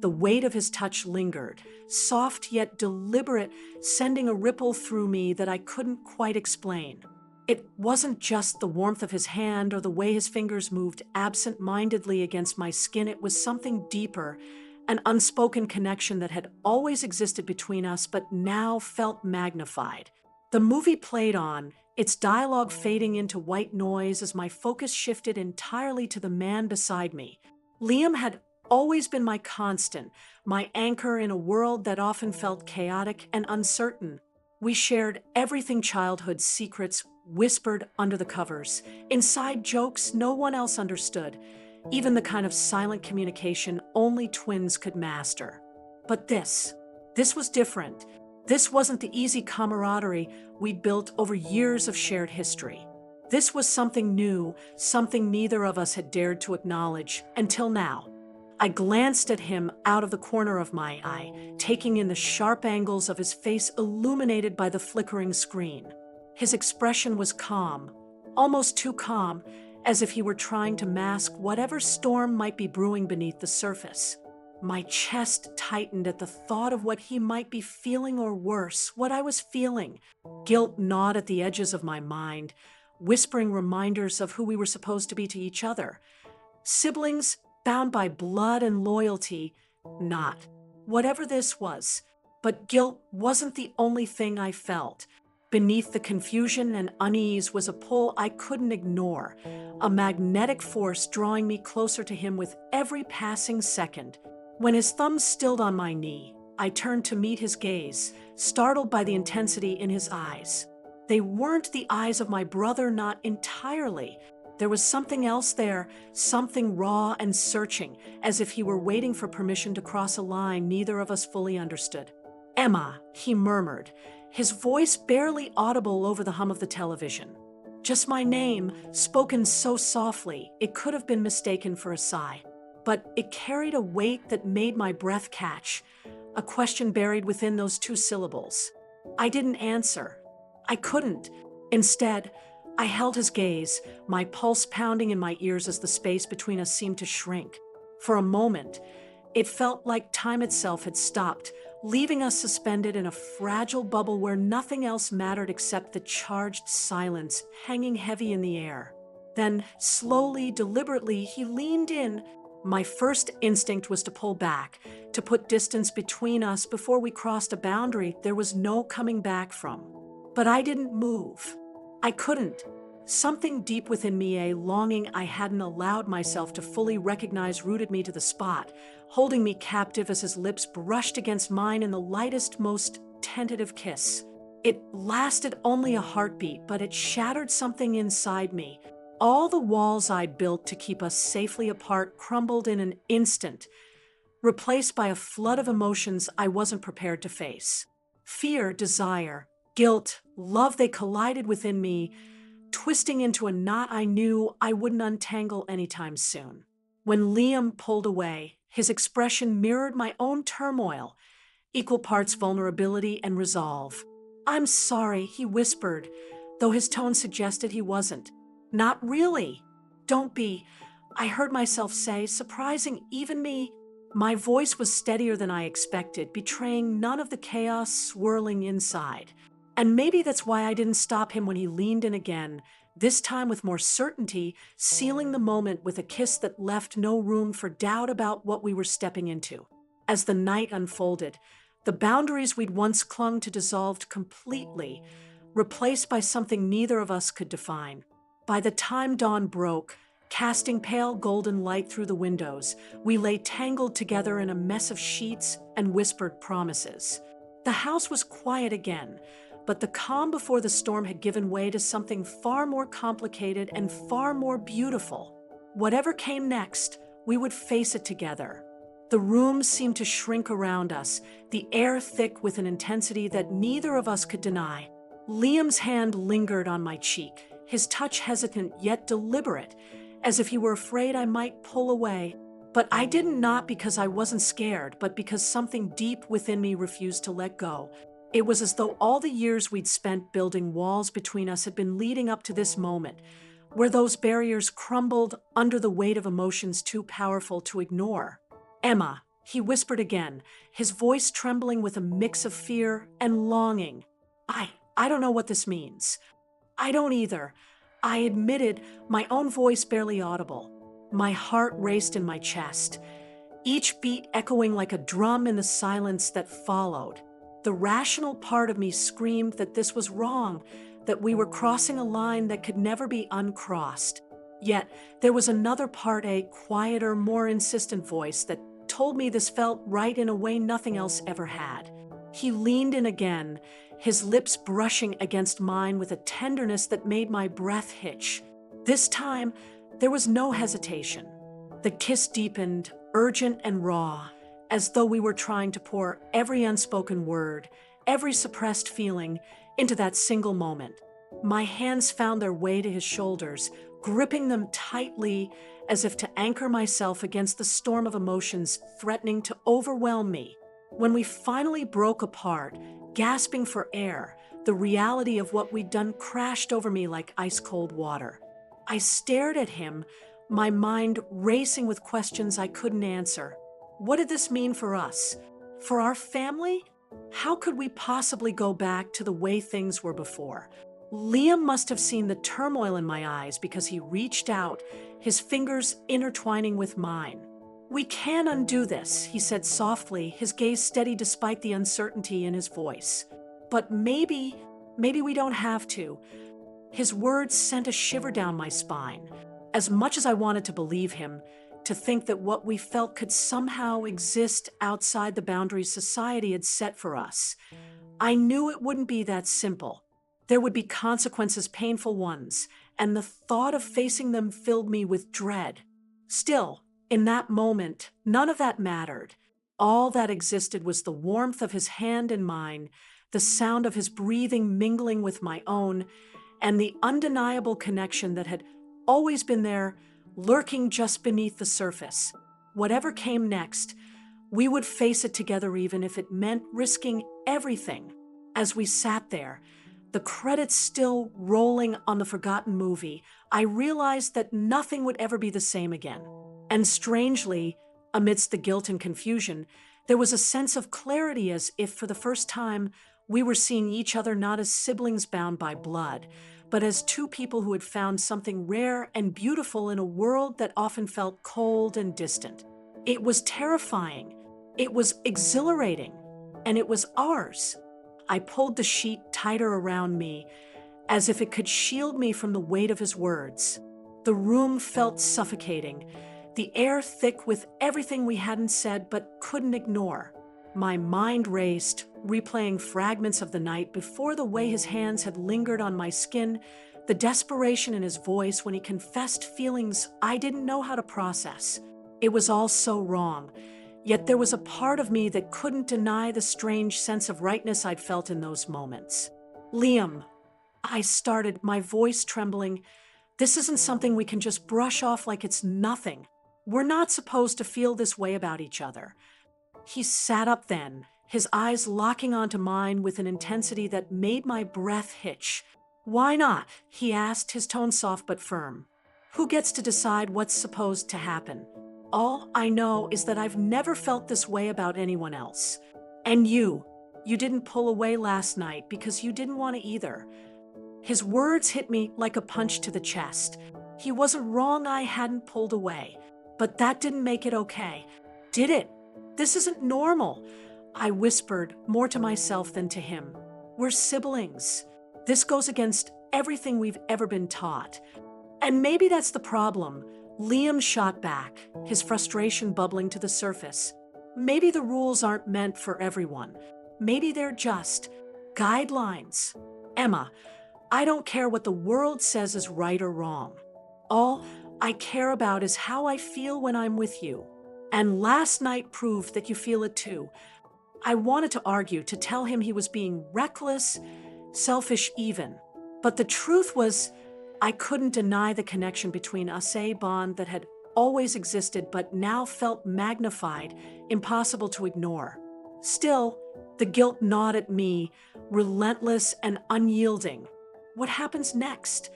The weight of his touch lingered, soft yet deliberate, sending a ripple through me that I couldn't quite explain. It wasn't just the warmth of his hand or the way his fingers moved absent-mindedly against my skin. It was something deeper, an unspoken connection that had always existed between us but now felt magnified. The movie played on, its dialogue fading into white noise as my focus shifted entirely to the man beside me. Liam had always been my constant, my anchor in a world that often felt chaotic and uncertain. We shared everything: childhood secrets whispered under the covers, inside jokes no one else understood, even the kind of silent communication only twins could master. But this was different. This wasn't the easy camaraderie we'd built over years of shared history. This was something new, something neither of us had dared to acknowledge until now. I glanced at him out of the corner of my eye, taking in the sharp angles of his face illuminated by the flickering screen. His expression was calm, almost too calm, as if he were trying to mask whatever storm might be brewing beneath the surface. My chest tightened at the thought of what he might be feeling, or worse, what I was feeling. Guilt gnawed at the edges of my mind, whispering reminders of who we were supposed to be to each other. Siblings, bound by blood and loyalty, not. Whatever this was. But guilt wasn't the only thing I felt. Beneath the confusion and unease was a pull I couldn't ignore, a magnetic force drawing me closer to him with every passing second. When his thumb stilled on my knee, I turned to meet his gaze, startled by the intensity in his eyes. They weren't the eyes of my brother, not entirely. There was something else there, something raw and searching, as if he were waiting for permission to cross a line neither of us fully understood. "Emma," he murmured, his voice barely audible over the hum of the television. Just my name, spoken so softly, it could have been mistaken for a sigh. But it carried a weight that made my breath catch, a question buried within those two syllables. I didn't answer. I couldn't. Instead, I held his gaze, my pulse pounding in my ears as the space between us seemed to shrink. For a moment, it felt like time itself had stopped, leaving us suspended in a fragile bubble where nothing else mattered except the charged silence hanging heavy in the air. Then, slowly, deliberately, he leaned in. My first instinct was to pull back, to put distance between us before we crossed a boundary there was no coming back from. But I didn't move. I couldn't. Something deep within me, a longing I hadn't allowed myself to fully recognize, rooted me to the spot, holding me captive as his lips brushed against mine in the lightest, most tentative kiss. It lasted only a heartbeat, but it shattered something inside me. All the walls I'd built to keep us safely apart crumbled in an instant, replaced by a flood of emotions I wasn't prepared to face. Fear, desire, guilt, love, they collided within me, twisting into a knot I knew I wouldn't untangle anytime soon. When Liam pulled away, his expression mirrored my own turmoil, equal parts vulnerability and resolve. "I'm sorry," he whispered, though his tone suggested he wasn't. "Not really. Don't be," I heard myself say, surprising even me. My voice was steadier than I expected, betraying none of the chaos swirling inside. And maybe that's why I didn't stop him when he leaned in again, this time with more certainty, sealing the moment with a kiss that left no room for doubt about what we were stepping into. As the night unfolded, the boundaries we'd once clung to dissolved completely, replaced by something neither of us could define. By the time dawn broke, casting pale golden light through the windows, we lay tangled together in a mess of sheets and whispered promises. The house was quiet again, but the calm before the storm had given way to something far more complicated and far more beautiful. Whatever came next, we would face it together. The room seemed to shrink around us, the air thick with an intensity that neither of us could deny. Liam's hand lingered on my cheek, his touch hesitant yet deliberate, as if he were afraid I might pull away. But I didn't, not because I wasn't scared, but because something deep within me refused to let go. It was as though all the years we'd spent building walls between us had been leading up to this moment, where those barriers crumbled under the weight of emotions too powerful to ignore. "Emma," He whispered again, his voice trembling with a mix of fear and longing. I don't know what this means. I don't either. I admitted, my own voice barely audible. My heart raced in my chest, each beat echoing like a drum in the silence that followed. The rational part of me screamed that this was wrong, that we were crossing a line that could never be uncrossed. Yet there was another part, a quieter, more insistent voice that told me this felt right in a way nothing else ever had. He leaned in again, his lips brushing against mine with a tenderness that made my breath hitch. This time, there was no hesitation. The kiss deepened, urgent and raw, as though we were trying to pour every unspoken word, every suppressed feeling, into that single moment. My hands found their way to his shoulders, gripping them tightly as if to anchor myself against the storm of emotions threatening to overwhelm me. When we finally broke apart, gasping for air, the reality of what we'd done crashed over me like ice-cold water. I stared at him, my mind racing with questions I couldn't answer. What did this mean for us? For our family? How could we possibly go back to the way things were before? Liam must have seen the turmoil in my eyes because he reached out, his fingers intertwining with mine. "We can undo this," he said softly, his gaze steady despite the uncertainty in his voice. "But maybe we don't have to." His words sent a shiver down my spine. As much as I wanted to believe him, to think that what we felt could somehow exist outside the boundaries society had set for us, I knew it wouldn't be that simple. There would be consequences, painful ones, and the thought of facing them filled me with dread. Still, in that moment, none of that mattered. All that existed was the warmth of his hand in mine, the sound of his breathing mingling with my own, and the undeniable connection that had always been there, lurking just beneath the surface. Whatever came next, we would face it together even if it meant risking everything. As we sat there, the credits still rolling on the forgotten movie, I realized that nothing would ever be the same again. And strangely, amidst the guilt and confusion, there was a sense of clarity, as if for the first time we were seeing each other not as siblings bound by blood, but as two people who had found something rare and beautiful in a world that often felt cold and distant. It was terrifying, it was exhilarating, and it was ours. I pulled the sheet tighter around me, as if it could shield me from the weight of his words. The room felt suffocating, the air thick with everything we hadn't said but couldn't ignore. My mind raced, replaying fragments of the night before, the way his hands had lingered on my skin, the desperation in his voice when he confessed feelings I didn't know how to process. It was all so wrong, yet there was a part of me that couldn't deny the strange sense of rightness I'd felt in those moments. "Liam," I started, my voice trembling, "this isn't something we can just brush off like it's nothing. We're not supposed to feel this way about each other." He sat up then, his eyes locking onto mine with an intensity that made my breath hitch. "Why not?" he asked, his tone soft but firm. "Who gets to decide what's supposed to happen? All I know is that I've never felt this way about anyone else. And you didn't pull away last night because you didn't want to either." His words hit me like a punch to the chest. He wasn't wrong, I hadn't pulled away. But that didn't make it okay, did it? "This isn't normal," I whispered, more to myself than to him. "We're siblings. This goes against everything we've ever been taught." "And maybe that's the problem," Liam shot back, his frustration bubbling to the surface. "Maybe the rules aren't meant for everyone. Maybe they're just guidelines. Emma, I don't care what the world says is right or wrong. All I care about is how I feel when I'm with you. And last night proved that you feel it too." I wanted to argue, to tell him he was being reckless, selfish even. But the truth was, I couldn't deny the connection between us, a bond that had always existed but now felt magnified, impossible to ignore. Still, the guilt gnawed at me, relentless and unyielding. "What happens next?"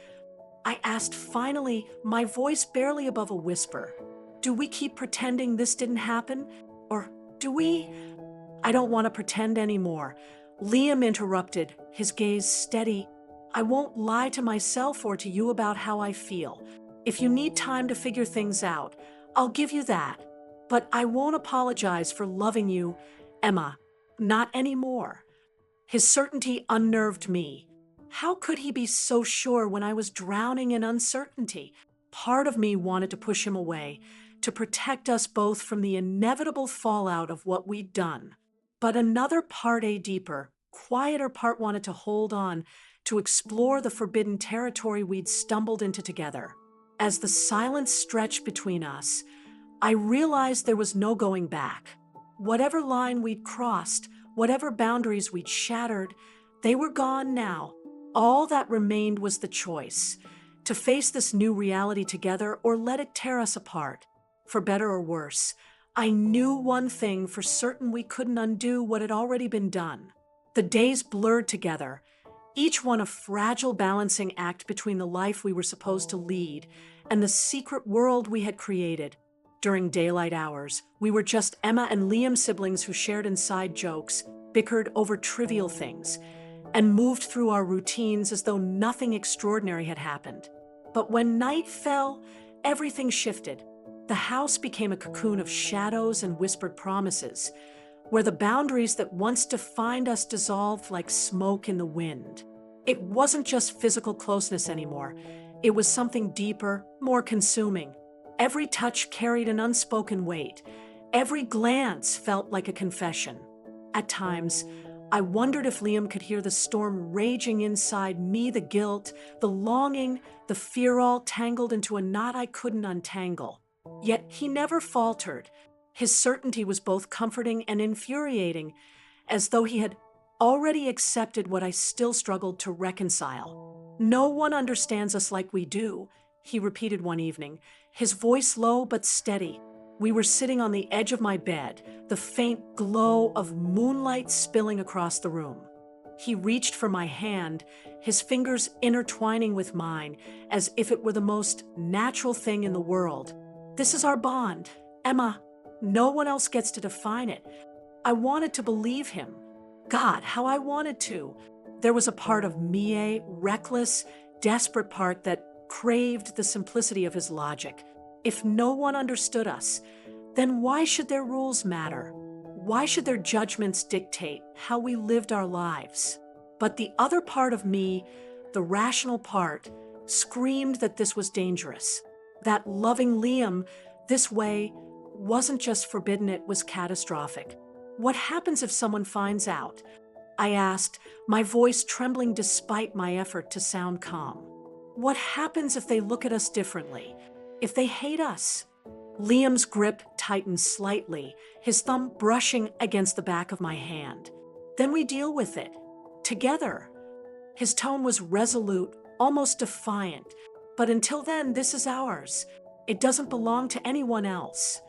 I asked finally, my voice barely above a whisper. "Do we keep pretending this didn't happen? Or Do we? I don't want to pretend anymore. Liam interrupted, his gaze steady. I won't lie to myself or to you about how I feel. If you need time to figure things out, I'll give you that. But I won't apologize for loving you, Emma. Not anymore. His certainty unnerved me. How could he be so sure when I was drowning in uncertainty? Part of me wanted to push him away, to protect us both from the inevitable fallout of what we'd done. But another part, a deeper, quieter part, wanted to hold on, to explore the forbidden territory we'd stumbled into together. As the silence stretched between us, I realized there was no going back. Whatever line we'd crossed, whatever boundaries we'd shattered, they were gone now. All that remained was the choice, to face this new reality together or let it tear us apart. For better or worse, I knew one thing for certain: we couldn't undo what had already been done. The days blurred together, each one a fragile balancing act between the life we were supposed to lead and the secret world we had created. During daylight hours, we were just Emma and Liam, siblings who shared inside jokes, bickered over trivial things, and moved through our routines as though nothing extraordinary had happened. But when night fell, everything shifted. The house became a cocoon of shadows and whispered promises, where the boundaries that once defined us dissolved like smoke in the wind. It wasn't just physical closeness anymore. It was something deeper, more consuming. Every touch carried an unspoken weight. Every glance felt like a confession. At times, I wondered if Liam could hear the storm raging inside me, the guilt, the longing, the fear, all tangled into a knot I couldn't untangle. Yet he never faltered. His certainty was both comforting and infuriating, as though he had already accepted what I still struggled to reconcile. No one understands us like we do, he repeated one evening, his voice low but steady. We were sitting on the edge of my bed, the faint glow of moonlight spilling across the room. He reached for my hand, his fingers intertwining with mine, as if it were the most natural thing in the world. This is our bond, Emma. No one else gets to define it. I wanted to believe him. God, how I wanted to. There was a part of me, a reckless, desperate part, that craved the simplicity of his logic. If no one understood us, then why should their rules matter? Why should their judgments dictate how we lived our lives? But the other part of me, the rational part, screamed that this was dangerous. That loving Liam this way wasn't just forbidden, it was catastrophic. What happens if someone finds out? I asked, my voice trembling despite my effort to sound calm. What happens if they look at us differently? If they hate us? Liam's grip tightened slightly, his thumb brushing against the back of my hand. Then we deal with it. Together. His tone was resolute, almost defiant. But until then, this is ours. It doesn't belong to anyone else.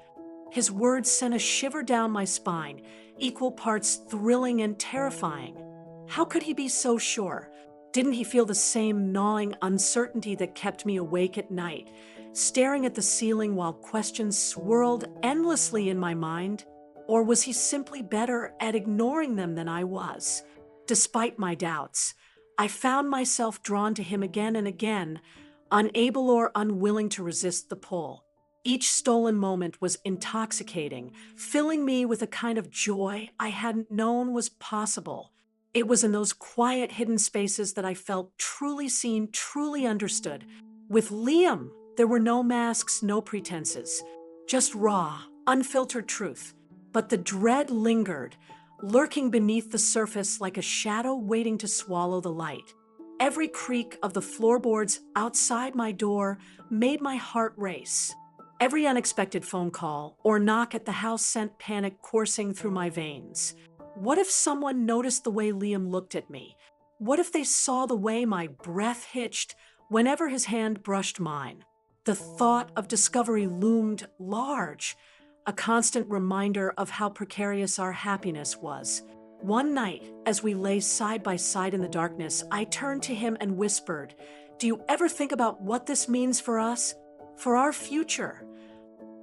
His words sent a shiver down my spine, equal parts thrilling and terrifying. How could he be so sure? Didn't he feel the same gnawing uncertainty that kept me awake at night, staring at the ceiling while questions swirled endlessly in my mind? Or was he simply better at ignoring them than I was? Despite my doubts, I found myself drawn to him again and again, unable or unwilling to resist the pull. Each stolen moment was intoxicating, filling me with a kind of joy I hadn't known was possible. It was in those quiet, hidden spaces that I felt truly seen, truly understood. With Liam, there were no masks, no pretenses, just raw, unfiltered truth. But the dread lingered, lurking beneath the surface like a shadow waiting to swallow the light. Every creak of the floorboards outside my door made my heart race. Every unexpected phone call or knock at the house sent panic coursing through my veins. What if someone noticed the way Liam looked at me? What if they saw the way my breath hitched whenever his hand brushed mine? The thought of discovery loomed large, a constant reminder of how precarious our happiness was. One night, as we lay side by side in the darkness, I turned to him and whispered, "Do you ever think about what this means for us? For our future?"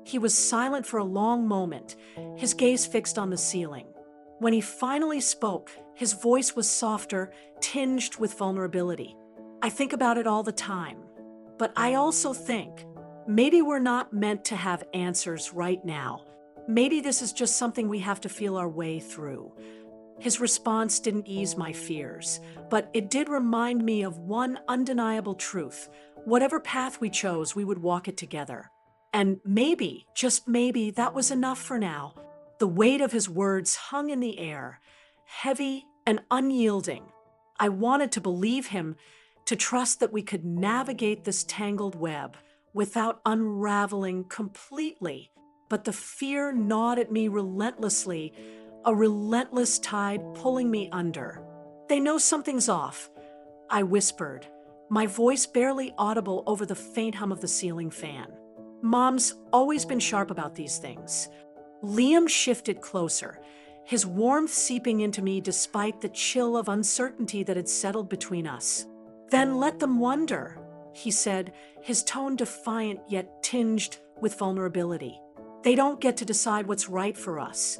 He was silent for a long moment, his gaze fixed on the ceiling. When he finally spoke, his voice was softer, tinged with vulnerability. I think about it all the time, but I also think maybe we're not meant to have answers right now. Maybe this is just something we have to feel our way through. His response didn't ease my fears, but it did remind me of one undeniable truth. Whatever path we chose, we would walk it together. And maybe, just maybe, that was enough for now. The weight of his words hung in the air, heavy and unyielding. I wanted to believe him, to trust that we could navigate this tangled web without unraveling completely. But the fear gnawed at me relentlessly, a relentless tide pulling me under. They know something's off, I whispered, my voice barely audible over the faint hum of the ceiling fan. Mom's always been sharp about these things. Liam shifted closer, his warmth seeping into me despite the chill of uncertainty that had settled between us. Then let them wonder, he said, his tone defiant yet tinged with vulnerability. They don't get to decide what's right for us.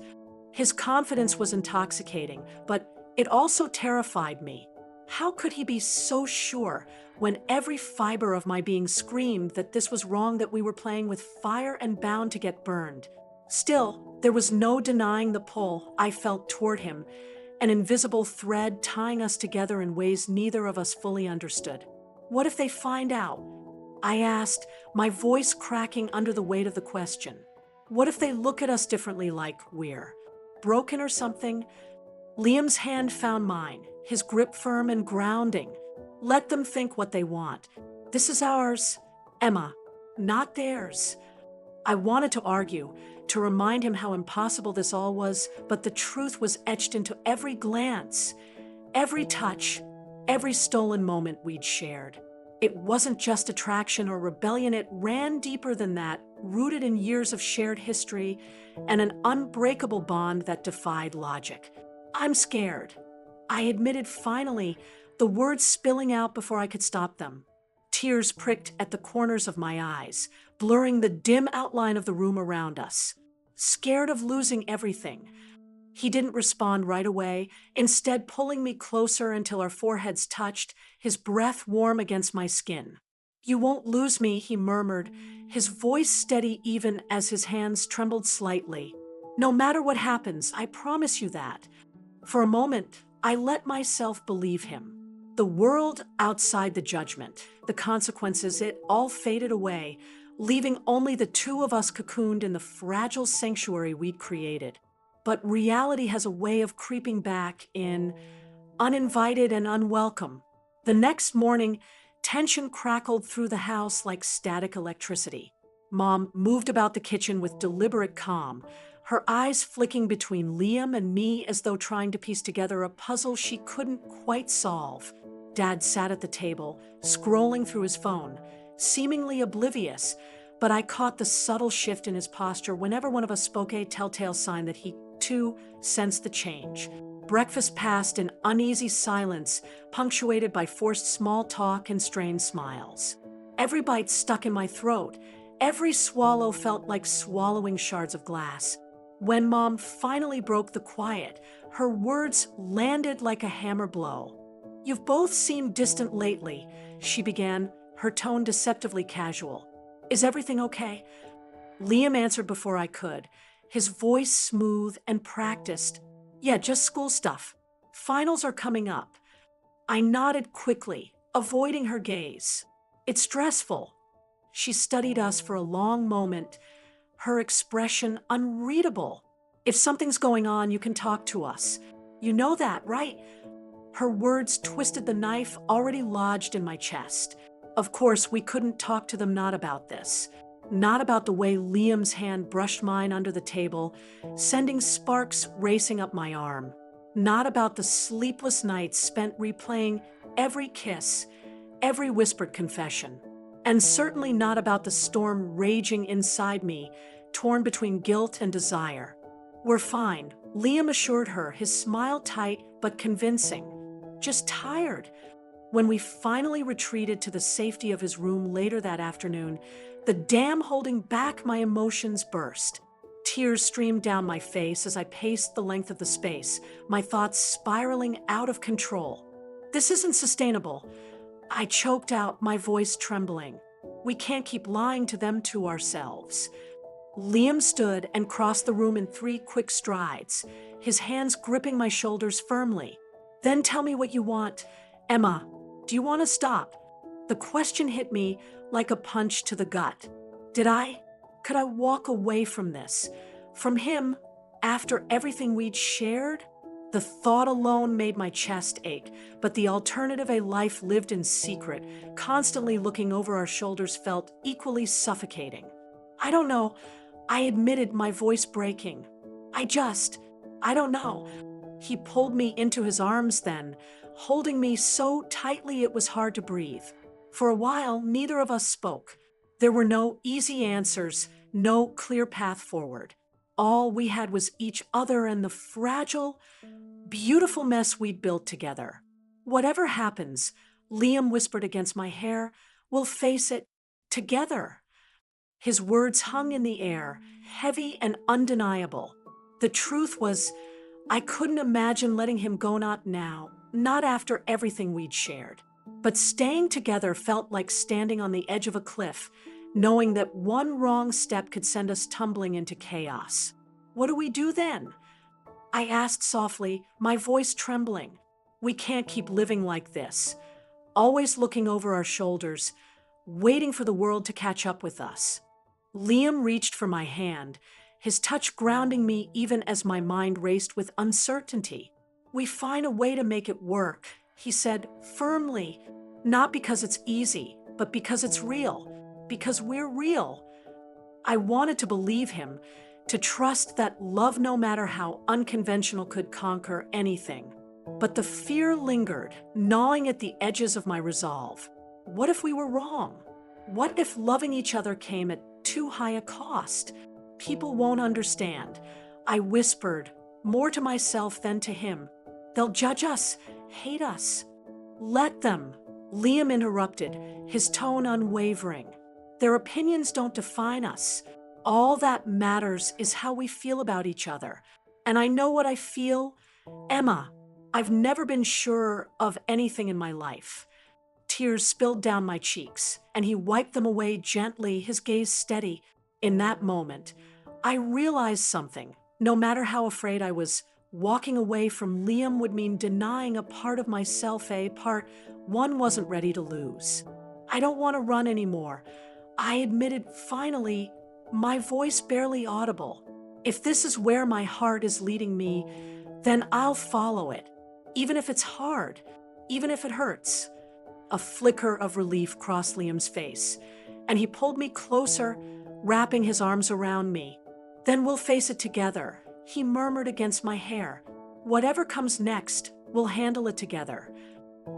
His confidence was intoxicating, but it also terrified me. How could he be so sure when every fiber of my being screamed that this was wrong, that we were playing with fire and bound to get burned? Still, there was no denying the pull I felt toward him, an invisible thread tying us together in ways neither of us fully understood. What if they find out? I asked, my voice cracking under the weight of the question. What if they look at us differently, like we're broken or something? Liam's hand found mine, his grip firm and grounding. Let them think what they want. This is ours, Emma, not theirs. I wanted to argue, to remind him how impossible this all was, but the truth was etched into every glance, every touch, every stolen moment we'd shared. It wasn't just attraction or rebellion, it ran deeper than that, rooted in years of shared history and an unbreakable bond that defied logic. I'm scared, I admitted finally, the words spilling out before I could stop them. Tears pricked at the corners of my eyes, blurring the dim outline of the room around us. Scared of losing everything. He didn't respond right away, instead pulling me closer until our foreheads touched, his breath warm against my skin. You won't lose me, he murmured, his voice steady even as his hands trembled slightly. No matter what happens, I promise you that. For a moment, I let myself believe him. The world outside the judgment, the consequences, it all faded away, leaving only the two of us cocooned in the fragile sanctuary we'd created. But reality has a way of creeping back in, uninvited and unwelcome. The next morning, tension crackled through the house like static electricity. Mom moved about the kitchen with deliberate calm, her eyes flicking between Liam and me as though trying to piece together a puzzle she couldn't quite solve. Dad sat at the table, scrolling through his phone, seemingly oblivious, but I caught the subtle shift in his posture whenever one of us spoke, a telltale sign that he, too, sensed the change. Breakfast passed in uneasy silence, punctuated by forced small talk and strained smiles. Every bite stuck in my throat. Every swallow felt like swallowing shards of glass. When Mom finally broke the quiet, her words landed like a hammer blow. You've both seemed distant lately, she began, her tone deceptively casual. Is everything okay? Liam answered before I could, his voice smooth and practiced. Yeah, just school stuff. Finals are coming up. I nodded quickly, avoiding her gaze. It's stressful. She studied us for a long moment, her expression unreadable. If something's going on, you can talk to us. You know that, right? Her words twisted the knife already lodged in my chest. Of course, we couldn't talk to them, not about this. Not about the way Liam's hand brushed mine under the table, sending sparks racing up my arm. Not about the sleepless nights spent replaying every kiss, every whispered confession. And certainly not about the storm raging inside me, torn between guilt and desire. We're fine, Liam assured her, his smile tight but convincing. Just tired. When we finally retreated to the safety of his room later that afternoon, The dam holding back my emotions burst. Tears streamed down my face as I paced the length of the space, my thoughts spiraling out of control. This isn't sustainable. I choked out, my voice trembling. We can't keep lying to them, to ourselves. Liam stood and crossed the room in 3 quick strides, his hands gripping my shoulders firmly. Then tell me what you want. Emma, do you want to stop? The question hit me like a punch to the gut. Could I walk away from this? From him, after everything we'd shared? The thought alone made my chest ache, but the alternative, a life lived in secret, constantly looking over our shoulders, felt equally suffocating. I don't know, I admitted, my voice breaking. I don't know. He pulled me into his arms then, holding me so tightly it was hard to breathe. For a while, neither of us spoke. There were no easy answers, no clear path forward. All we had was each other and the fragile, beautiful mess we'd built together. Whatever happens, Liam whispered against my hair, we'll face it together. His words hung in the air, heavy and undeniable. The truth was, I couldn't imagine letting him go, not now, not after everything we'd shared. But staying together felt like standing on the edge of a cliff, knowing that one wrong step could send us tumbling into chaos. What do we do then? I asked softly, my voice trembling. We can't keep living like this, always looking over our shoulders, waiting for the world to catch up with us. Liam reached for my hand, his touch grounding me even as my mind raced with uncertainty. We find a way to make it work, he said firmly, not because it's easy, but because it's real, because we're real. I wanted to believe him, to trust that love, no matter how unconventional, could conquer anything. But the fear lingered, gnawing at the edges of my resolve. What if we were wrong? What if loving each other came at too high a cost? People won't understand, I whispered, more to myself than to him. They'll judge us, hate us. Let them, Liam interrupted, his tone unwavering. Their opinions don't define us. All that matters is how we feel about each other. And I know what I feel. Emma, I've never been sure of anything in my life. Tears spilled down my cheeks, and he wiped them away gently, his gaze steady. In that moment, I realized something. No matter how afraid I was, walking away from Liam would mean denying a part of myself, a part one wasn't ready to lose. I don't want to run anymore, I admitted finally, my voice barely audible. If this is where my heart is leading me, then I'll follow it, even if it's hard, even if it hurts. A flicker of relief crossed Liam's face, and he pulled me closer, wrapping his arms around me. Then we'll face it together, he murmured against my hair. Whatever comes next, we'll handle it together.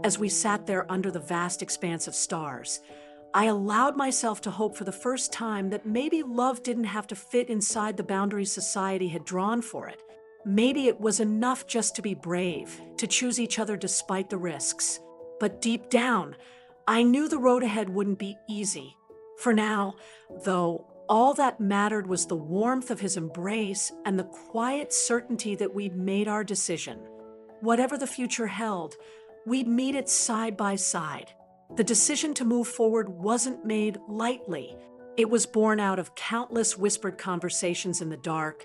As we sat there under the vast expanse of stars, I allowed myself to hope for the first time that maybe love didn't have to fit inside the boundaries society had drawn for it. Maybe it was enough just to be brave, to choose each other despite the risks. But deep down, I knew the road ahead wouldn't be easy. For now, though, all that mattered was the warmth of his embrace and the quiet certainty that we'd made our decision. Whatever the future held, we'd meet it side by side. The decision to move forward wasn't made lightly. It was born out of countless whispered conversations in the dark,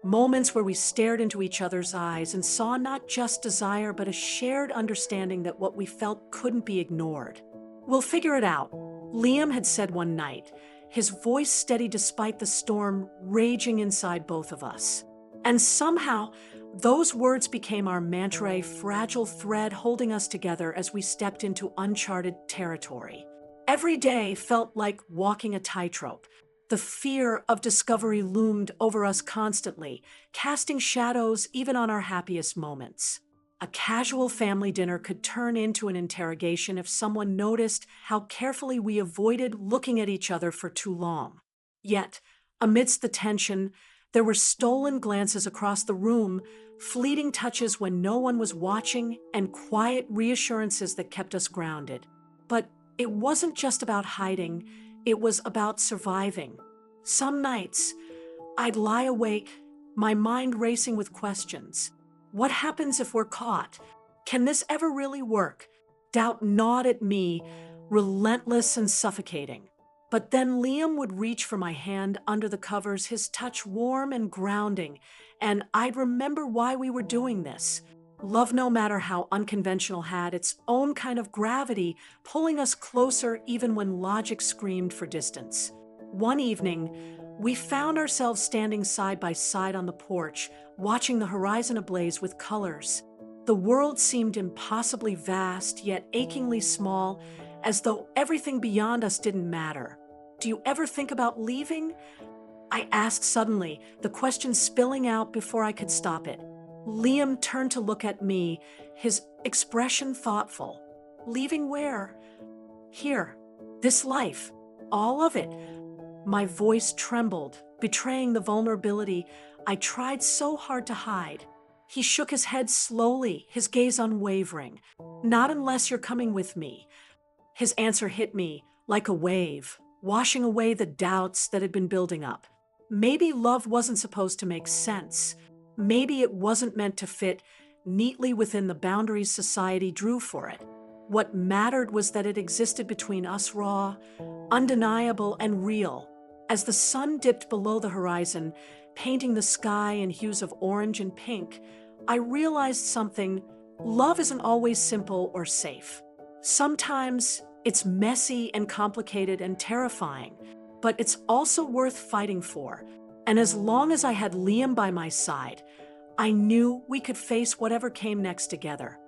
moments where we stared into each other's eyes and saw not just desire but a shared understanding that what we felt couldn't be ignored. We'll figure it out, Liam had said one night, his voice steady despite the storm raging inside both of us. And somehow, those words became our mantra, a fragile thread holding us together as we stepped into uncharted territory. Every day felt like walking a tightrope. The fear of discovery loomed over us constantly, casting shadows even on our happiest moments. A casual family dinner could turn into an interrogation if someone noticed how carefully we avoided looking at each other for too long. Yet, amidst the tension, there were stolen glances across the room, fleeting touches when no one was watching, and quiet reassurances that kept us grounded. But it wasn't just about hiding, It was about surviving. Some nights, I'd lie awake, my mind racing with questions. What happens if we're caught? Can this ever really work? Doubt gnawed at me, relentless and suffocating. But then Liam would reach for my hand under the covers, his touch warm and grounding, and I'd remember why we were doing this. Love, no matter how unconventional, had its own kind of gravity, pulling us closer even when logic screamed for distance. One evening, we found ourselves standing side by side on the porch, watching the horizon ablaze with colors. The world seemed impossibly vast, yet achingly small, as though everything beyond us didn't matter. Do you ever think about leaving? I asked suddenly, the question spilling out before I could stop it. Liam turned to look at me, his expression thoughtful. Leaving where? Here. This life. All of it. My voice trembled, betraying the vulnerability I tried so hard to hide. He shook his head slowly, his gaze unwavering. Not unless you're coming with me. His answer hit me like a wave, washing away the doubts that had been building up. Maybe love wasn't supposed to make sense. Maybe it wasn't meant to fit neatly within the boundaries society drew for it. What mattered was that it existed between us, raw, undeniable, and real. As the sun dipped below the horizon, painting the sky in hues of orange and pink, I realized something. Love isn't always simple or safe. Sometimes it's messy and complicated and terrifying, but it's also worth fighting for. And as long as I had Liam by my side, I knew we could face whatever came next together.